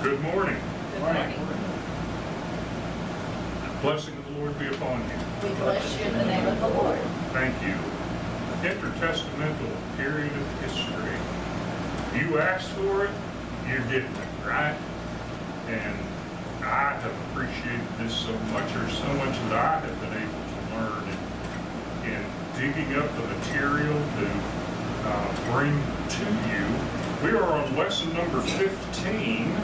Good morning. Good morning. Blessing of the Lord be upon you. We bless you in the name of the Lord. Thank you. Intertestamental period of history. You asked for it, you're getting it, right? And I have appreciated this so much, or so much that I have been able to learn in digging up the material to bring to you. We are on lesson number 15,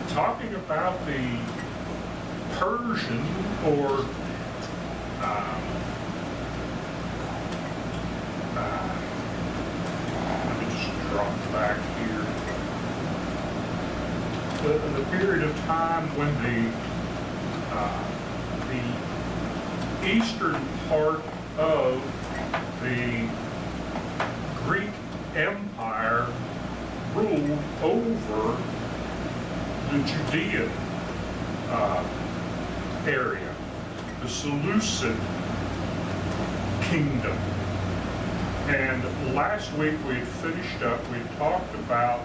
talking about the Persian, or let me just drop back here. The period of time when the eastern part of the Greek Empire ruled over the Judea area, the Seleucid kingdom. And last week we had finished up, we had talked about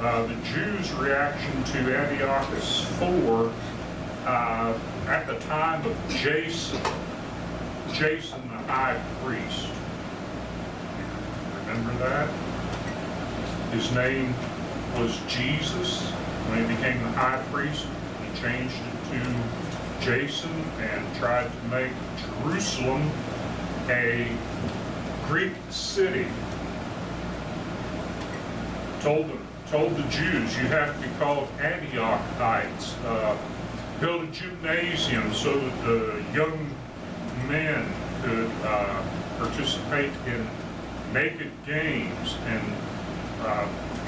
the Jews' reaction to Antiochus IV at the time of Jason the high priest. Remember that? His name was Jesus. When he became the high priest, he changed it to Jason and tried to make Jerusalem a Greek city. Told the Jews, you have to be called Antiochites. Build a gymnasium so that the young men could participate in naked games and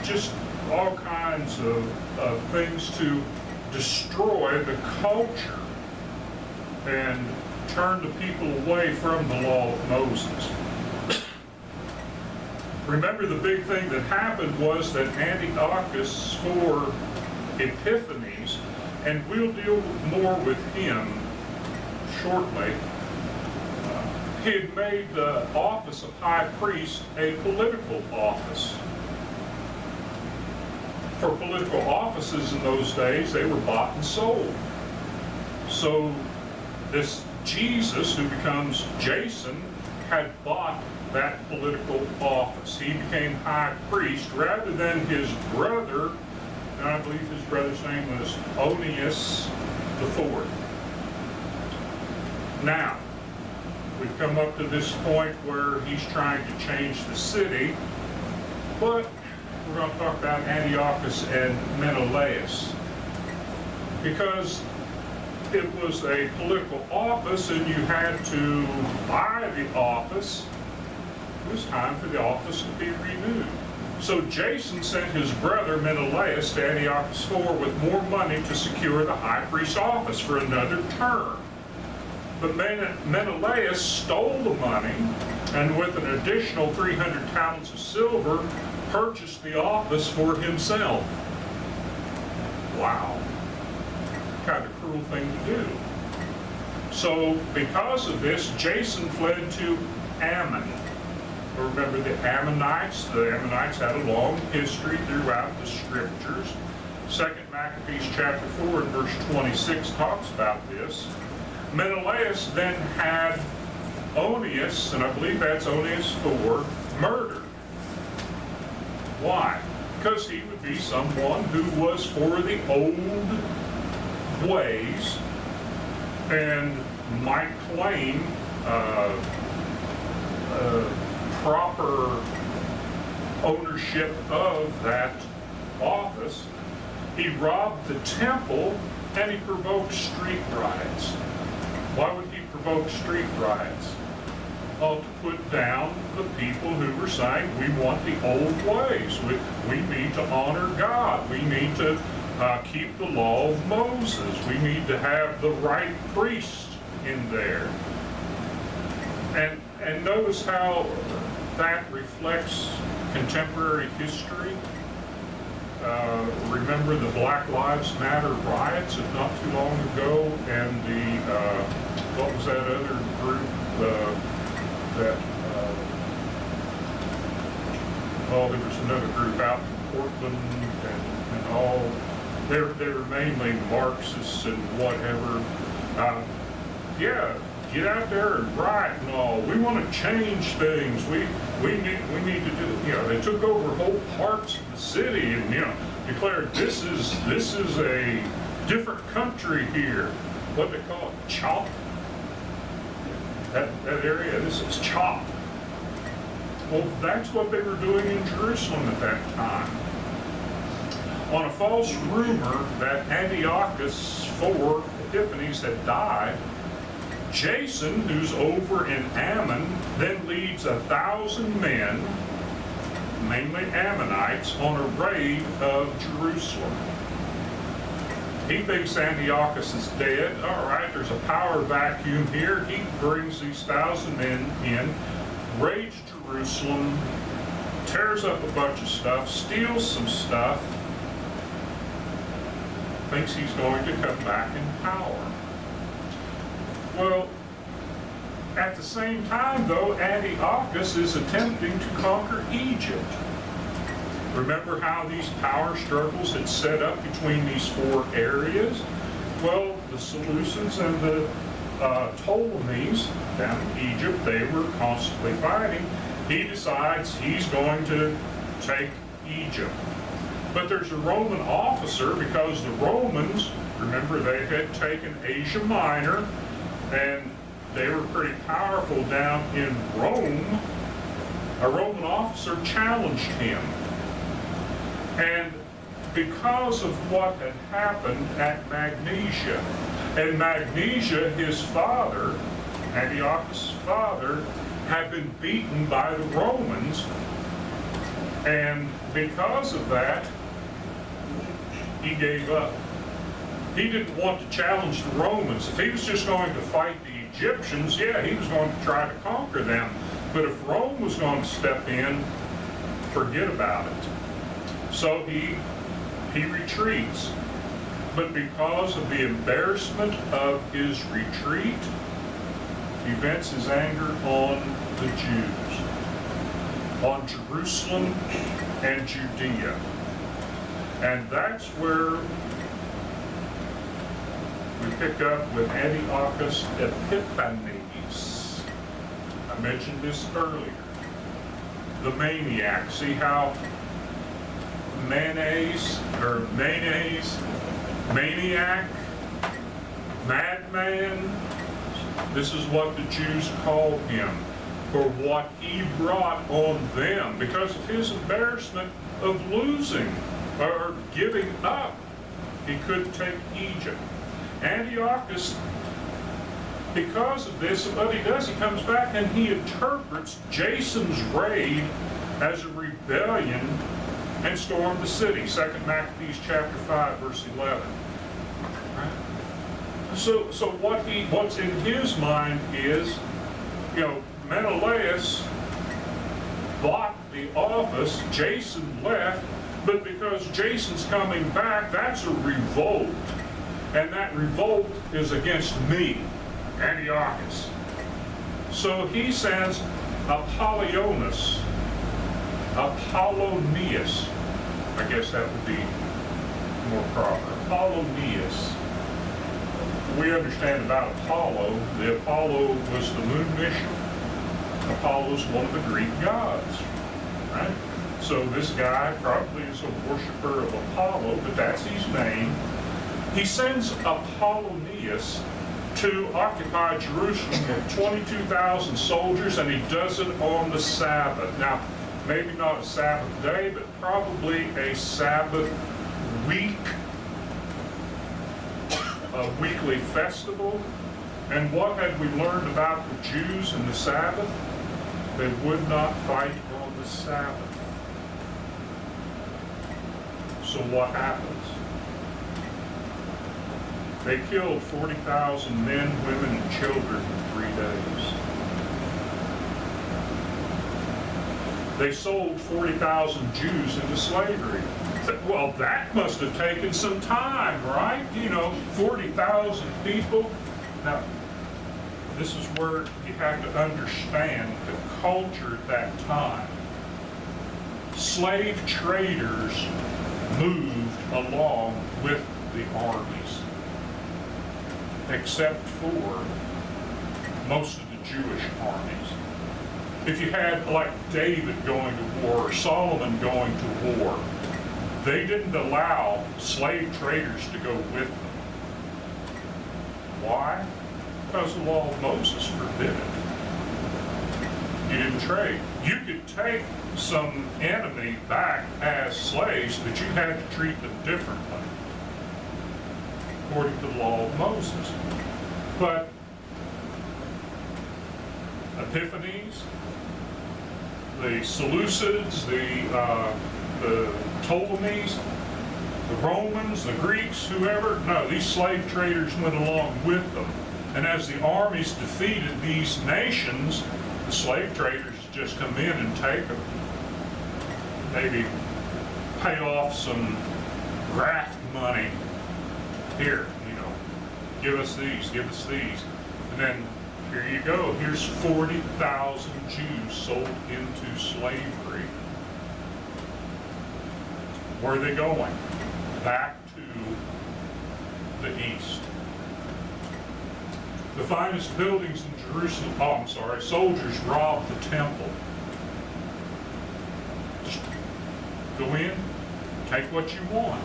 just all kinds of things to destroy the culture and turn the people away from the law of Moses. Remember, the big thing that happened was that Antiochus IV Epiphanes, and we'll deal more with him shortly, he had made the office of high priest a political office. For political offices in those days, they were bought and sold. So this Jesus, who becomes Jason, had bought that political office. He became high priest rather than his brother, and I believe his brother's name was Antiochus IV. Now, we've come up to this point where he's trying to change the city, but we're going to talk about Antiochus and Menelaus, because it was a political office and you had to buy the office. It was time for the office to be renewed. So Jason sent his brother Menelaus to Antiochus IV with more money to secure the high priest office for another term. But Menelaus stole the money, and with an additional 300 talents of silver, purchased the office for himself. Wow. Kind of cruel thing to do. So because of this, Jason fled to Ammon. Remember the Ammonites? The Ammonites had a long history throughout the scriptures. 2 Maccabees chapter 4 and verse 26 talks about this. Menelaus then had Onias, and I believe that's Onias IV, murdered. Why? Because he would be someone who was for the old ways and might claim proper ownership of that office. He robbed the temple and he provoked street riots. Why would he provoke street riots? To put down the people who were saying, we want the old ways. We need to honor God. We need to keep the law of Moses. We need to have the right priest in there. And notice how that reflects contemporary history. Remember the Black Lives Matter riots of not too long ago, and the, what was that other group? well, there was another group out in Portland and all. They were mainly Marxists and whatever. Yeah, get out there and write and all. We want to change things. We need to do. You know, they took over whole parts of the city and declared this is a different country here. What they call it, CHOP. That area. This is CHOP. Well, that's what they were doing in Jerusalem at that time. On a false rumor that Antiochus IV, Epiphanes, had died, Jason, who's over in Ammon, then leads 1,000 men, mainly Ammonites, on a raid of Jerusalem. He thinks Antiochus is dead. All right, there's a power vacuum here. He brings these 1,000 men in, raids Jerusalem, tears up a bunch of stuff, steals some stuff, thinks he's going to come back in power. Well, at the same time, though, Antiochus is attempting to conquer Egypt. Remember how these power struggles had set up between these four areas? Well, the Seleucids and the Ptolemies down in Egypt, they were constantly fighting. He decides he's going to take Egypt. But there's a Roman officer, because the Romans, remember, they had taken Asia Minor, and they were pretty powerful down in Rome. A Roman officer challenged him. And because of what had happened at Magnesia, and Magnesia, his father, Antiochus' father, had been beaten by the Romans, and because of that, he gave up. He didn't want to challenge the Romans. If he was just going to fight the Egyptians, yeah, he was going to try to conquer them. But if Rome was going to step in, forget about it. So he retreats. But because of the embarrassment of his retreat, he vents his anger on the Jews, on Jerusalem and Judea. And that's where we pick up with Antiochus Epiphanes. I mentioned this earlier. The maniac. See how mayonnaise, maniac, madman, this is what the Jews called him for what he brought on them because of his embarrassment of losing or giving up. He couldn't take Egypt. Antiochus, because of this, what he does, he comes back and he interprets Jason's raid as a rebellion and stormed the city. 2 Maccabees chapter 5, verse 11. Right? So what's in his mind is, Menelaus bought the office, Jason left, but because Jason's coming back, that's a revolt. And that revolt is against me, Antiochus. So he sends Apollonius, I guess that would be more proper, Apollonius. We understand about Apollo. The Apollo was the moon mission. Apollo's one of the Greek gods, right? So this guy probably is a worshiper of Apollo, but that's his name. He sends Apollonius to occupy Jerusalem with 22,000 soldiers, and he does it on the Sabbath. Now, maybe not a Sabbath day, but probably a Sabbath week, a weekly festival. And what had we learned about the Jews and the Sabbath? They would not fight on the Sabbath. So what happens? They killed 40,000 men, women, and children in 3 days. They sold 40,000 Jews into slavery. Well, that must have taken some time, right? 40,000 people. Now, this is where you have to understand the culture at that time. slave traders moved along with the armies, except for most of the Jewish armies. If you had like David going to war or Solomon going to war, they didn't allow slave traders to go with them. Why? Because the law of Moses forbid it. You didn't trade. You could take some enemy back as slaves, but you had to treat them differently, according to the law of Moses. But Epiphanes, the Seleucids, the Ptolemies, the Romans, the Greeks, whoever, no, these slave traders went along with them. And as the armies defeated these nations, the slave traders just come in and take them. Maybe pay off some graft money. Here, give us these, give us these. And then here you go. Here's 40,000 Jews sold into slavery. Where are they going? Back to the east. The finest buildings in Jerusalem, soldiers robbed the temple. Just go in, take what you want.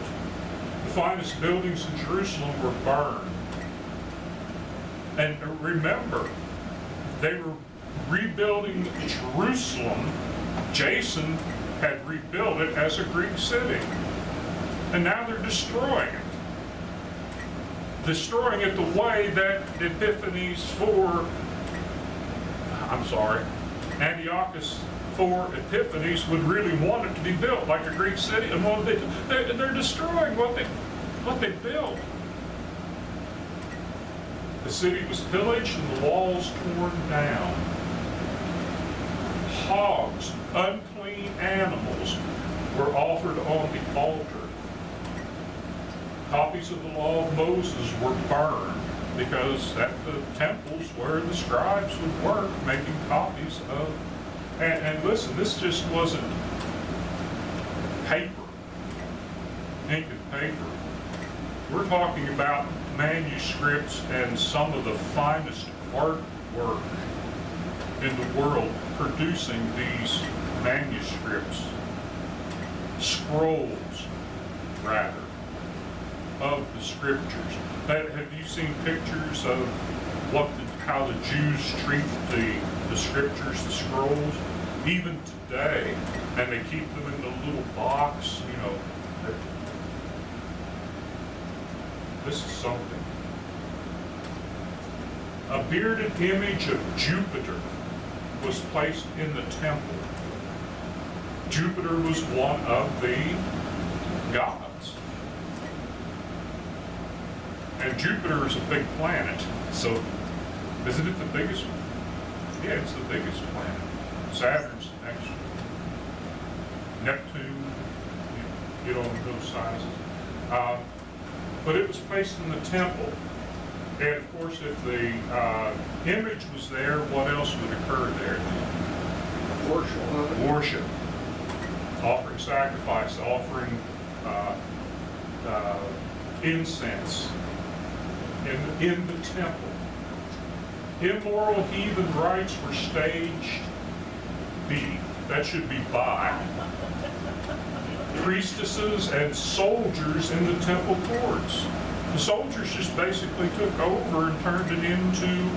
The finest buildings in Jerusalem were burned. And remember, they were rebuilding Jerusalem. Jason had rebuilt it as a Greek city. And now they're destroying it. Destroying it the way that Antiochus IV Epiphanes would really want it to be built like a Greek city. And they're destroying what they built. The city was pillaged and the walls torn down. Hogs, unclean animals, were offered on the altar. Copies of the law of Moses were burned because at the temples where the scribes would work making copies of, and listen, this just wasn't paper, ink and paper. We're talking about manuscripts and some of the finest artwork in the world producing these manuscripts, scrolls, rather, of the scriptures. Have you seen pictures of how the Jews treat the scriptures, the scrolls, even today? And they keep them in the little box, This is something. A bearded image of Jupiter was placed in the temple. Jupiter was one of the gods. And Jupiter is a big planet, so isn't it the biggest one? Yeah, it's the biggest planet. Saturn's the next one. Neptune, you get on those sizes. But it was placed in the temple. And of course, if the image was there, what else would occur there? Worship. Offering sacrifice, offering incense in the temple. Immoral heathen rites were staged. That should be by priestesses and soldiers in the temple courts. The soldiers just basically took over and turned it into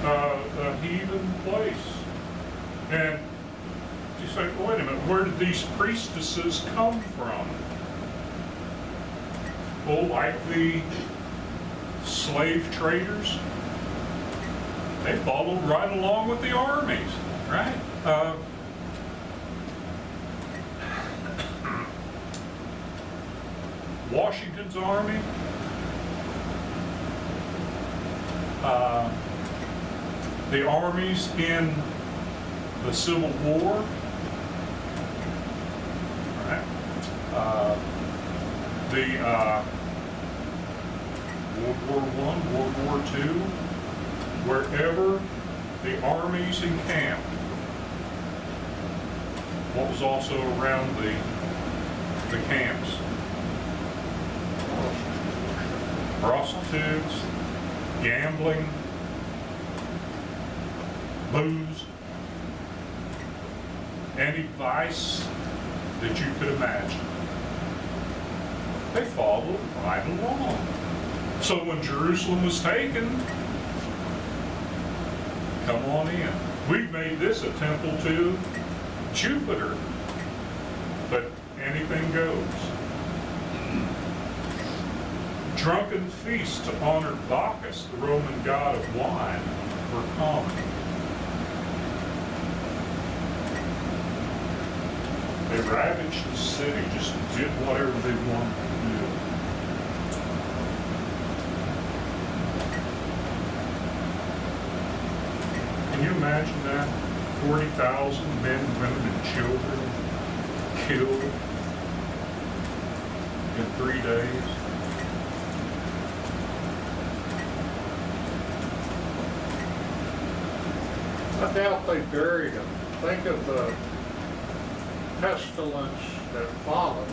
a heathen place. And you say, wait a minute, where did these priestesses come from? Well, like the slave traders, they followed right along with the armies, right? Washington's army, the armies in the Civil War, right? World War I, World War II, wherever the armies encamped, what was also around the camps? Prostitutes, gambling, booze, any vice that you could imagine. They followed right along. So when Jerusalem was taken, come on in. We've made this a temple to Jupiter, but anything goes. Drunken feasts to honor Bacchus, the Roman god of wine, were common. They ravaged the city, just did whatever they wanted to do. Can you imagine that? 40,000 men, women, and children killed in 3 days. I doubt they buried them. Think of the pestilence that followed.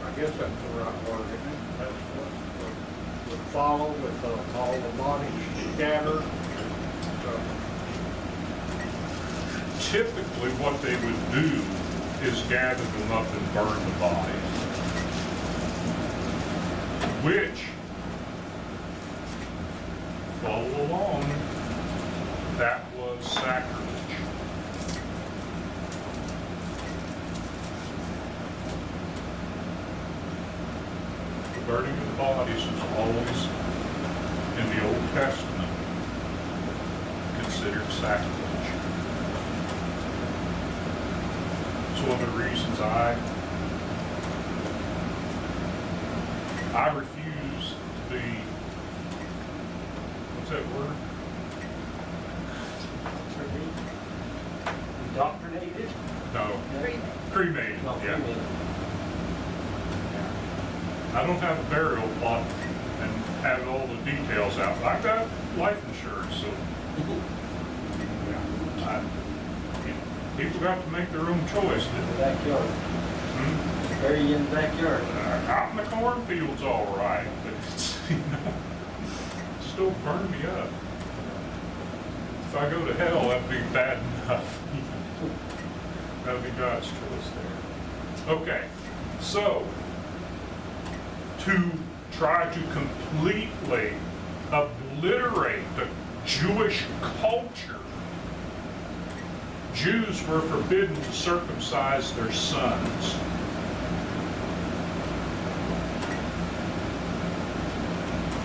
I guess that's the right word, isn't it? Pestilence would follow with all the bodies scattered. So, Typically, what they would do is gather them up and burn the bodies, which, follow along, that was sacrilege. The burning of the bodies was always, in the Old Testament, considered sacrilege. It's one of the reasons I refuse to be, what's that word? Indoctrinated? No, Cremated. cremated, No, yeah. cremated. I don't have a burial plot and have all the details out. I've got life insurance, so yeah, people got to make their own choice. In the backyard. Hmm? Bury you in the backyard. Out in the cornfield's all right, but it's, just don't burn me up. If I go to hell, that'd be bad enough. That'd be God's choice there. Okay, so to try to completely obliterate the Jewish culture, Jews were forbidden to circumcise their sons.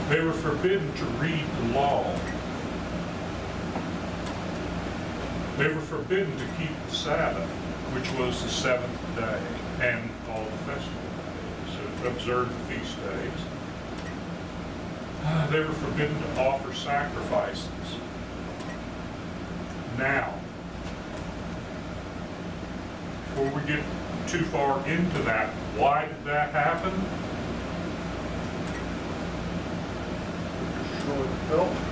They were forbidden to read the law. They were forbidden to keep the Sabbath, which was the seventh day, and all the festival days, so observe the feast days. They were forbidden to offer sacrifices. Now, before we get too far into that, why did that happen? destroy the culture.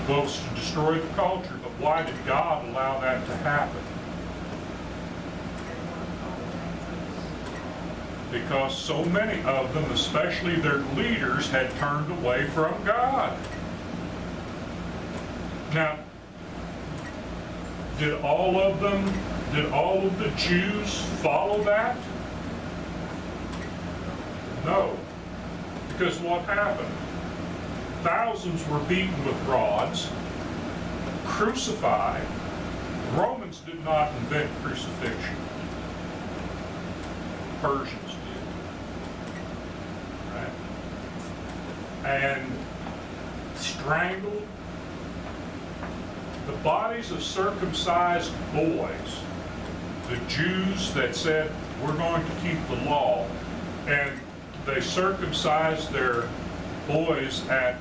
Well, it's to destroy the culture, but why did God allow that to happen? Because so many of them, especially their leaders, had turned away from God. Now, did all of the Jews follow that? No. Because what happened? Thousands were beaten with rods, crucified. Romans did not invent crucifixion. Persians did. Right? And strangled. The bodies of circumcised boys, the Jews that said, we're going to keep the law, and they circumcised their boys at,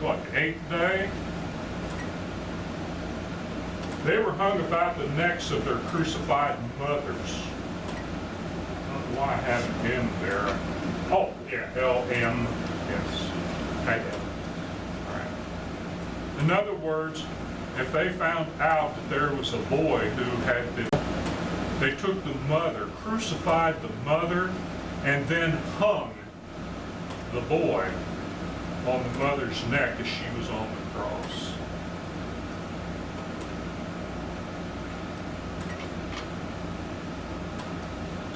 what, the 8th day? They were hung about the necks of their crucified mothers. I don't know why I have an M there. Oh, yeah, L-M, yes. Okay. All right. In other words, if they found out that there was a boy who had been They took the mother, crucified the mother, and then hung the boy on the mother's neck as she was on the cross.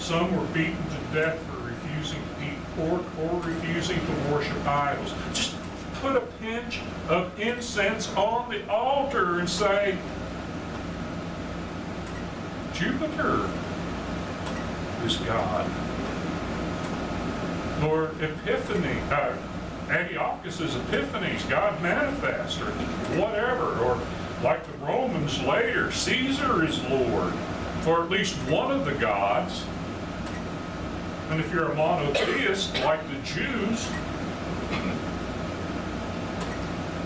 Some were beaten to death for refusing to eat pork or refusing to worship idols. Just put a pinch of incense on the altar and say, Jupiter is God. Or Antiochus is Epiphanes, God manifest, or whatever. Or like the Romans later, Caesar is Lord, or at least one of the gods. And if you're a monotheist, like the Jews,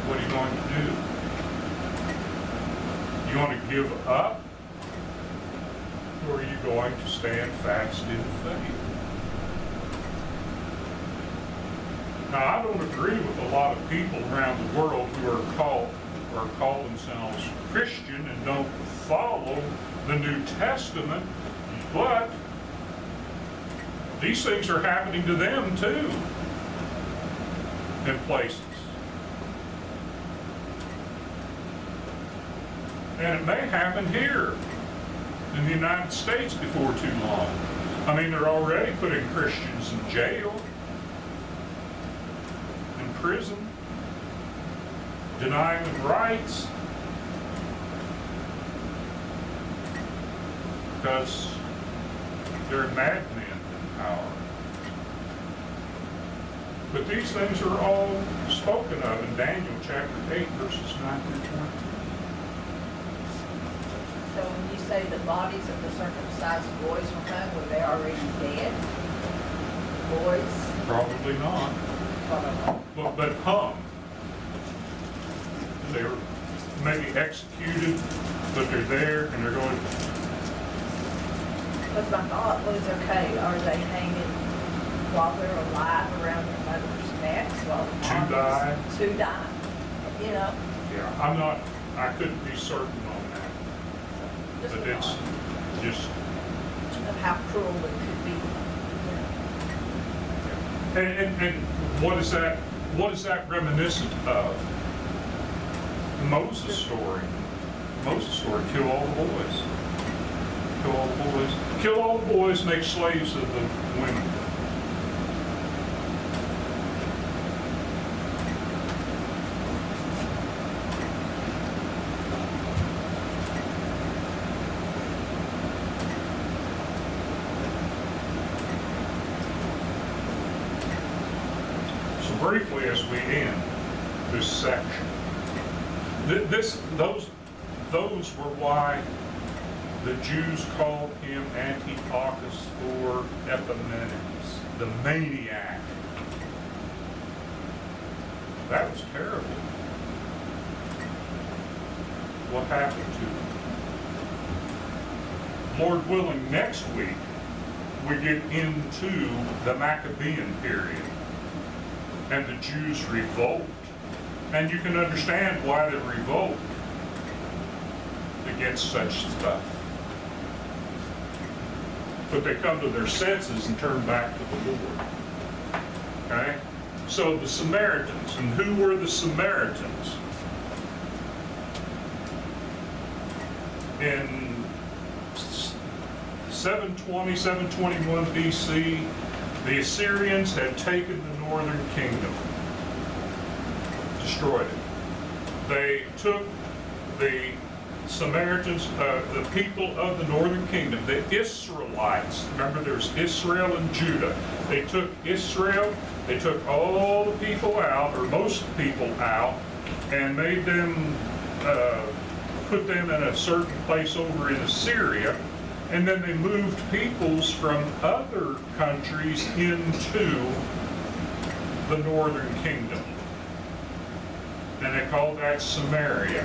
what are you going to do? You want to give up? Or are you going to stand fast in faith? Now, I don't agree with a lot of people around the world who call themselves Christian and don't follow the New Testament, but these things are happening to them too, in places. And it may happen here in the United States before too long. I mean, they're already putting Christians in jail, in prison, denying them rights, because they're madmen in power. But these things are all spoken of in Daniel chapter 8, verses 9 through 20. So when you say the bodies of the circumcised boys were hung, were they already dead? Boys? Probably not. But hung. They were maybe executed, but they're there and they're going. Because my thought was, okay, are they hanging while they're alive around their mother's necks while the To die. To die, you know? Yeah, I couldn't be certain on that. Just But a it's thought just, of how cruel it could be, you know? and what is that reminiscent of? Moses' story. Moses' story, kill all the boys. Kill all the boys. Kill all the boys, make slaves of the women. So briefly, as we end this section, those were why the Jews called him Antiochus IV Epiphanes, the maniac. That was terrible. What happened to him? Lord willing, next week we get into the Maccabean period and the Jews revolt. And you can understand why they revolt against such stuff. But they come to their senses and turn back to the Lord. Okay? So the Samaritans, and who were the Samaritans? In 720, 721 BC, the Assyrians had taken the northern kingdom, destroyed it. They took the Samaritans, the people of the northern kingdom, the Israelites. Remember, there's Israel and Judah. They took Israel, they took all the people out, or most people out, and made them, put them in a certain place over in Assyria, and then they moved peoples from other countries into the northern kingdom. And they called that Samaria.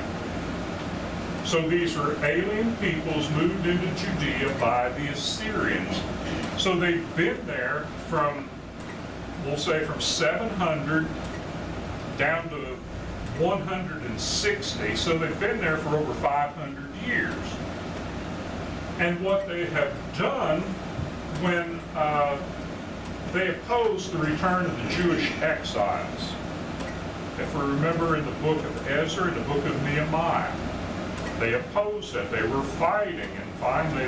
So these were alien peoples moved into Judea by the Assyrians. So they've been there from, we'll say from 700 down to 160. So they've been there for over 500 years. and what they have done when they opposed the return of the Jewish exiles. If we remember in the book of Ezra, in the book of Nehemiah, they opposed it. They were fighting, and finally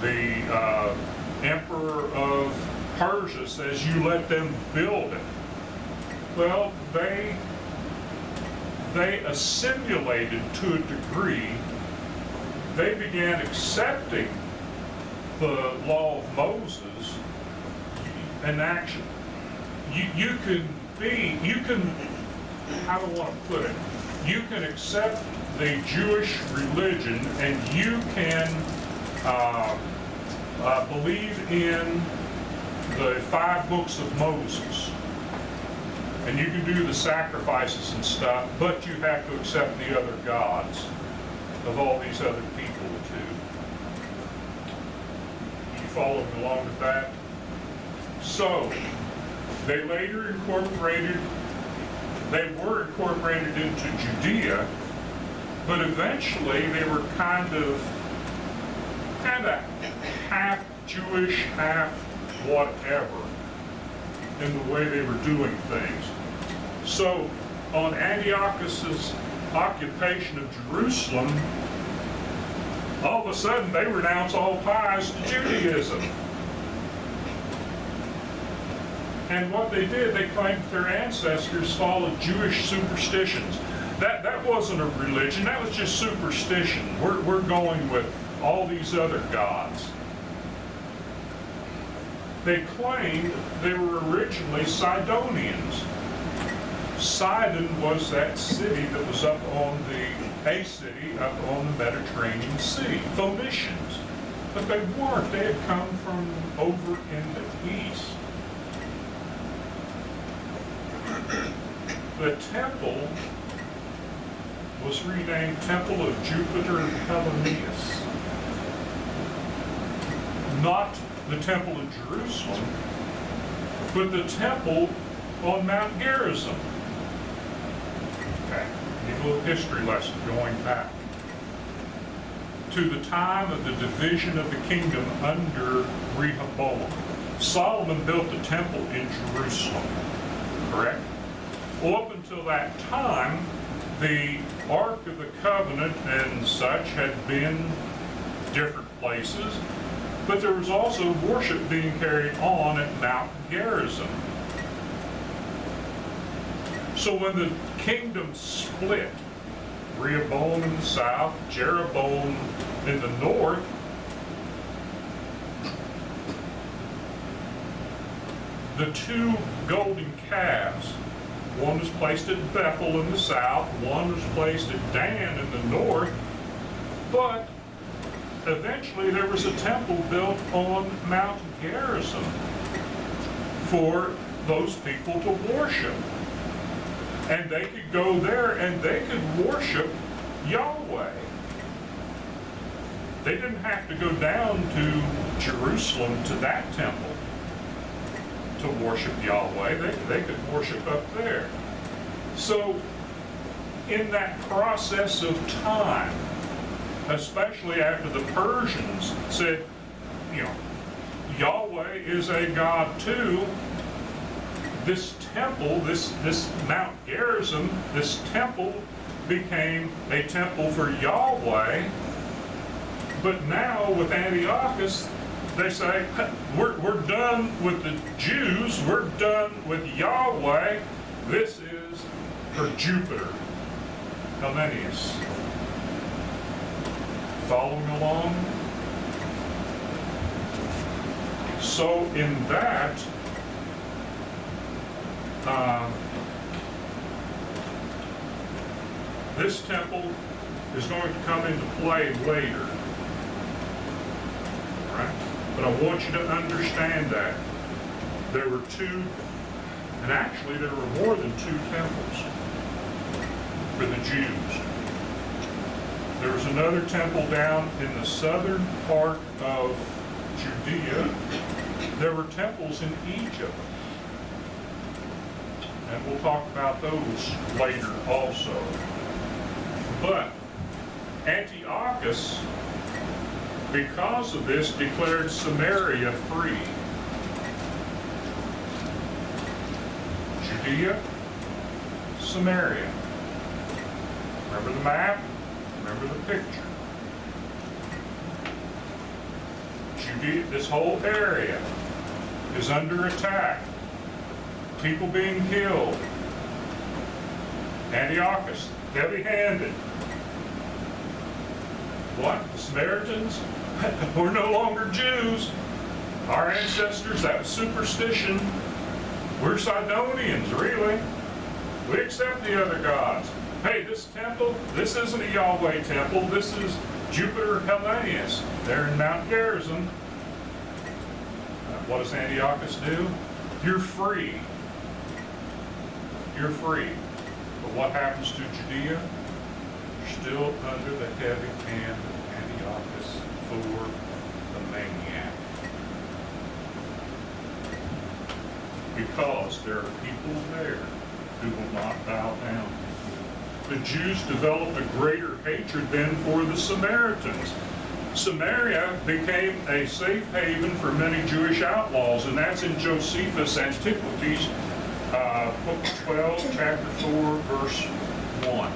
the emperor of Persia says, "You let them build it." Well, they assimilated to a degree. They began accepting the law of Moses in action. You can, how do I want to put it? You can accept the Jewish religion, and you can believe in the 5 books of Moses, and you can do the sacrifices and stuff, but you have to accept the other gods of all these other people too. You following along with that? So, they later incorporated, they were incorporated into Judea, but eventually they were kind of half Jewish, half whatever in the way they were doing things. So on Antiochus's occupation of Jerusalem, all of a sudden they renounce all ties to Judaism. And what they did, they claimed that their ancestors followed Jewish superstitions. That wasn't a religion, that was just superstition. We're going with all these other gods. They claimed they were originally Sidonians. Sidon was that city that was up on a city up on the Mediterranean Sea, Phoenicians. But they weren't, they had come from over in the east. The temple was renamed Temple of Jupiter Hellenius. Not the Temple in Jerusalem, but the temple on Mount Gerizim. Okay, a little history lesson going back to the time of the division of the kingdom under Rehoboam. Solomon built the temple in Jerusalem, correct? Well, up until that time, the Ark of the Covenant and such had been different places, but there was also worship being carried on at Mount Gerizim. So when the kingdom split, Rehoboam in the south, Jeroboam in the north, the 2 golden calves, one was placed at Bethel in the south, one was placed at Dan in the north, but eventually there was a temple built on Mount Gerizim for those people to worship. And they could go there and they could worship Yahweh. They didn't have to go down to Jerusalem to that temple to worship Yahweh. They could worship up there. So in that process of time, especially after the Persians said, Yahweh is a God too, this temple, this Mount Gerizim, this temple became a temple for Yahweh. But now with Antiochus, they say, we're done with the Jews, we're done with Yahweh, this is for Jupiter, Hellenius. Following along? So in that, this temple is going to come into play later. Right? But I want you to understand that there were 2, and actually there were more than 2 temples for the Jews. There was another temple down in the southern part of Judea. There were temples in Egypt. And we'll talk about those later also. But Antiochus because of this, declared Samaria free. Judea, Samaria. Remember the map? Remember the picture. Judea, this whole area is under attack. People being killed. Antiochus, heavy-handed. What? The Samaritans? We're no longer Jews. Our ancestors, that was superstition. We're Sidonians, really. We accept the other gods. Hey, this temple, this isn't a Yahweh temple. This is Jupiter Hellenius. They're in Mount Gerizim. What does Antiochus do? You're free. You're free. But what happens to Judea? You're still under the heavy hand of Antiochus IV, the maniac. Because there are people there who will not bow down. The Jews developed a greater hatred than for the Samaritans. Samaria became a safe haven for many Jewish outlaws, and that's in Josephus' Antiquities, book 12, chapter 4, verse 1.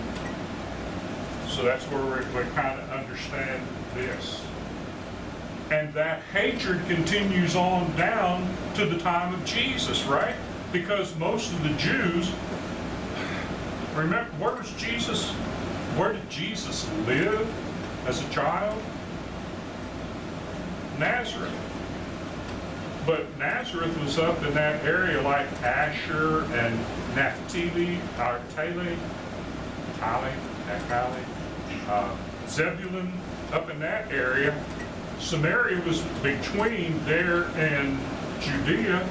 So that's where we kind of understand this. And that hatred continues on down to the time of Jesus, right? Because most of the Jews, remember, where did Jesus live as a child? Nazareth. But Nazareth was up in that area like Asher and Naphtali, Zebulun, up in that area. Samaria was between there and Judea,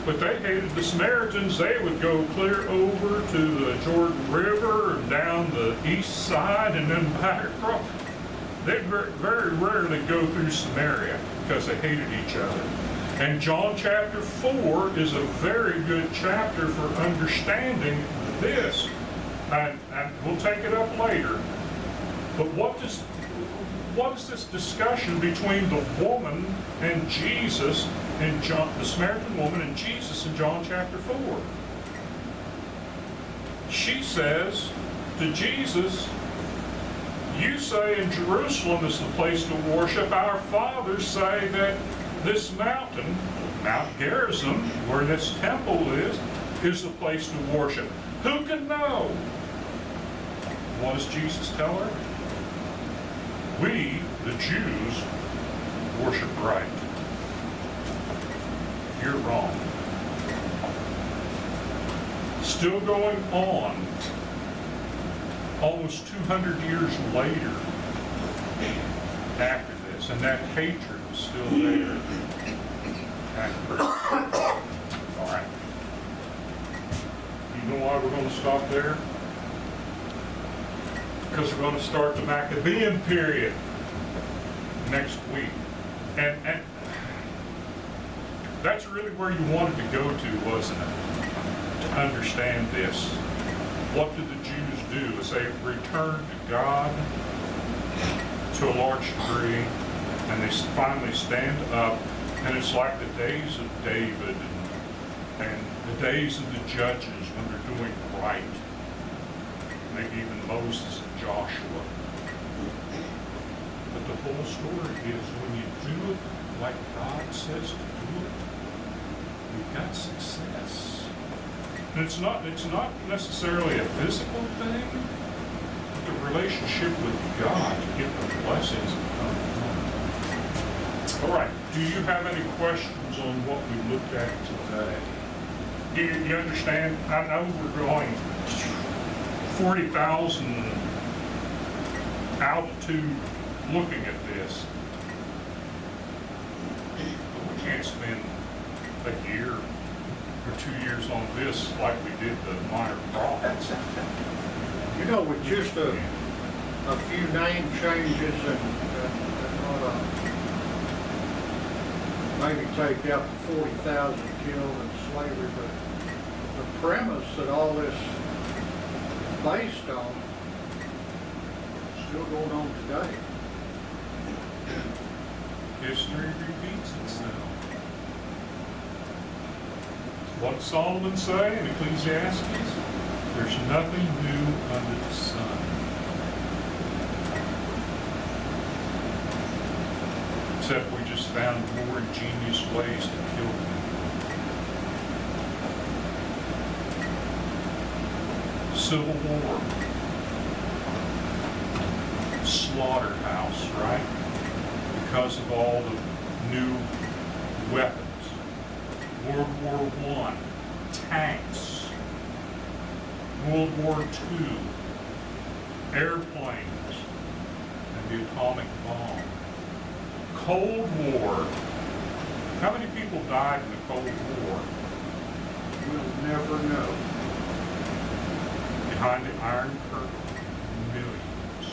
but they hated the Samaritans. They would go clear over to the Jordan River and down the east side and then back across. They'd very rarely go through Samaria because they hated each other. And John chapter 4 is a very good chapter for understanding this. And we'll take it up later. But what is this discussion between the woman and Jesus in John, the Samaritan woman and Jesus in John chapter 4? She says to Jesus, "You say in Jerusalem is the place to worship. Our fathers say that this mountain, Mount Gerizim, where this temple is the place to worship. Who can know?" What does Jesus tell her? We, the Jews, worship right. You're wrong. Still going on, almost 200 years later, after this, and that hatred is still there. All right. You know why we're going to stop there? Because we're going to start the Maccabean period next week. And that's really where you wanted to go to, wasn't it? To understand this. What did the Jews do? Is they returned to God to a large degree, and they finally stand up, and it's like the days of David and the days of the judges when they're doing right. Maybe even Moses and Joshua. But the whole story is when you do it like God says to do it, you've got success. And it's not necessarily a physical thing, but the relationship with God to get the blessings that come from. All right, do you have any questions on what we looked at today? Do you understand? I know we're going 40,000 altitude looking at this. But we can't spend a year or 2 years on this like we did the minor prophets. You know, with just a few name changes and maybe take out the 40,000 killed in slavery, but the premise that all this is based on is still going on today. History repeats itself. What did Solomon say in Ecclesiastes? There's nothing new under the sun. Except we just found more ingenious ways to kill them. Civil War. Slaughterhouse, right? Because of all the new weapons. World War I, tanks. World War II, airplanes, and the atomic bomb. Cold War. How many people died in the Cold War? We'll never know. Behind the Iron Curtain, millions.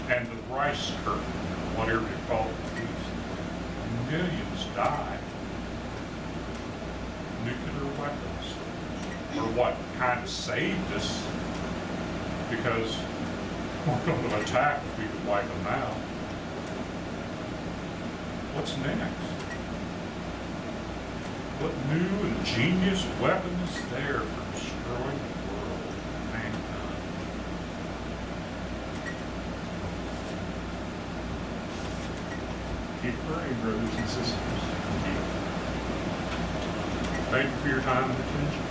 And the Rice Curtain, whatever you call it, millions died. Nuclear weapons. Or what kind of saved us, because we're going to attack if we could wipe them out. What's next? What new ingenious weapon is there for destroying the world, mankind? Keep praying, brothers and sisters. Thank you for your time and attention.